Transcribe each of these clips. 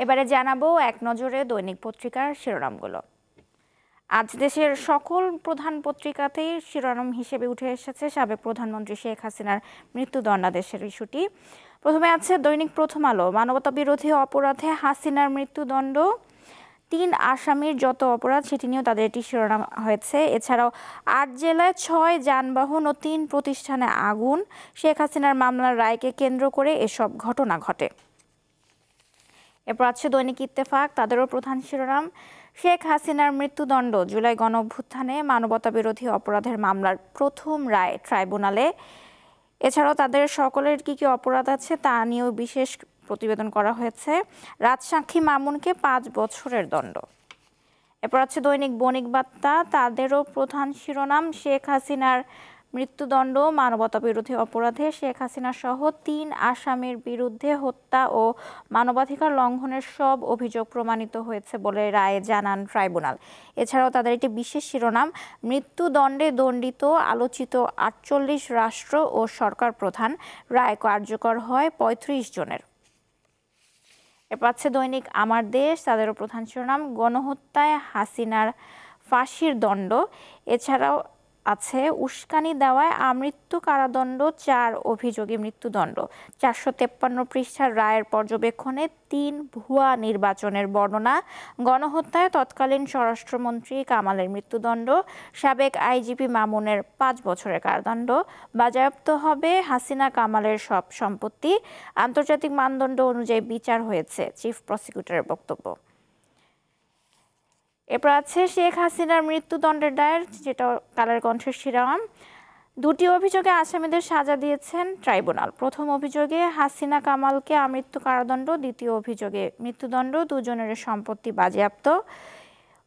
এবারে জানাবো এক নজরে দৈনিক পত্রিকার শিরোনামগুলো। আজ দেশের সকল প্রধান পত্রিকাতেই শিরোনাম হিসেবে উঠে এসেছে সাবেক প্রধানমন্ত্রী শেখ হাসিনার মৃত্যুদণ্ডাদেশের ইস্যুটি। প্রথমে আছে দৈনিক প্রথম আলো, মানবতা বিরোধী অপরাধে হাসিনার মৃত্যুদণ্ড, ৩ আসামির যত অপরাধ সেটি নিয়েও তাদের একটি শিরোনাম হয়েছে। এছাড়াও ৮ জেলায় ৬ যানবাহন ও ৩ প্রতিষ্ঠানে আগুন, শেখ হাসিনার মামলার রায়কে কেন্দ্র করে এসব ঘটনা ঘটে। এরপর আছে দৈনিক ইত্তেফাক, তাদেরও প্রধান শিরোনাম শেখ হাসিনার মৃত্যুদণ্ড, জুলাই গণঅভ্যুত্থানে মানবতা বিরোধী অপরাধের মামলার প্রথম রায় ট্রাইব্যুনালে। এছাড়াও তাদের সকলের কি কি অপরাধ আছে তা নিয়েও বিশেষ প্রতিবেদন করা হয়েছে। রাজসাক্ষী মামুনকে ৫ বছরের দণ্ড। এরপর আছে দৈনিক বণিক বার্তা, তাদেরও প্রধান শিরোনাম শেখ হাসিনার মৃত্যুদণ্ড, মানবতা বিরোধী অপরাধে শেখ হাসিনা সহ ৩ আসামির বিরুদ্ধে হত্যা ও মানবাধিকার লঙ্ঘনের সব অভিযোগ প্রমাণিত হয়েছে বলে রায়ে জানান ট্রাইব্যুনাল। এছাড়াও তাদের একটি বিশেষ শিরোনাম মৃত্যুদণ্ডে দণ্ডিত আলোচিত ৪৮ রাষ্ট্র ও সরকার প্রধান, রায় কার্যকর হয় ৩৫ জনের। এরপর আছে দৈনিক আমার দেশ, তাদেরও প্রধান শিরোনাম গণহত্যায় হাসিনার ফাঁসির দণ্ড। এছাড়াও আছে উস্কানি দেওয়ায় আমৃত্যু কারাদণ্ড ৪ অভিযোগে মৃত্যুদণ্ড। ৪৫৩ পৃষ্ঠার রায়ের পর্যবেক্ষণে ৩ ভুয়া নির্বাচনের বর্ণনা, গণহত্যায় তৎকালীন স্বরাষ্ট্রমন্ত্রী কামালের মৃত্যুদণ্ড, সাবেক আইজিপি মামুনের ৫ বছরের কারাদণ্ড, বাজেয়াপ্ত হবে হাসিনা কামালের সব সম্পত্তি, আন্তর্জাতিক মানদণ্ড অনুযায়ী বিচার হয়েছে, চিফ প্রসিকিউটরের বক্তব্য। এরপর আছে শেখ হাসিনার মৃত্যুদণ্ডের দায়ের, যেটা কালের কণ্ঠের শিরোনাম। ২টি অভিযোগে আসামিদের সাজা দিয়েছেন ট্রাইব্যুনাল। প্রথম অভিযোগে হাসিনা কামালকে আমৃত্যু কারাদণ্ড, দ্বিতীয় অভিযোগে মৃত্যুদণ্ড, দুজনের সম্পত্তি বাজেয়াপ্ত।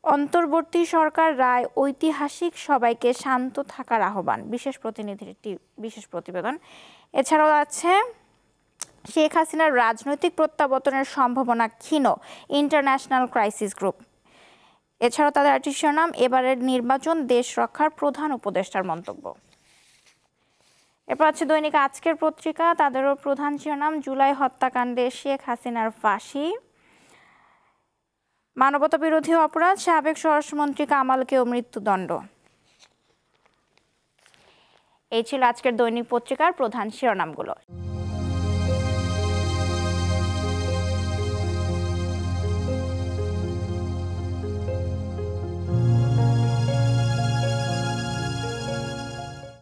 অন্তর্বর্তী সরকার রায় ঐতিহাসিক, সবাইকে শান্ত থাকার আহ্বান, বিশেষ প্রতিনিধির একটি বিশেষ প্রতিবেদন। এছাড়াও আছে শেখ হাসিনার রাজনৈতিক প্রত্যাবর্তনের সম্ভাবনা ক্ষীণ, ইন্টারন্যাশনাল ক্রাইসিস গ্রুপ। এছাড়াও তাদের আরেকটি শিরোনাম এবারের নির্বাচন দেশ রক্ষার প্রধান উপদেষ্টার মন্তব্য। এরপর আছে দৈনিক আজকের পত্রিকা, তাদেরও প্রধান শিরোনাম জুলাই হত্যাকাণ্ডে শেখ হাসিনার ফাঁসি, মানবতা বিরোধী অপরাধ, সাবেক স্বরাষ্ট্রমন্ত্রী কামালকেও মৃত্যুদণ্ড। এই ছিল আজকের দৈনিক পত্রিকার প্রধান শিরোনামগুলো।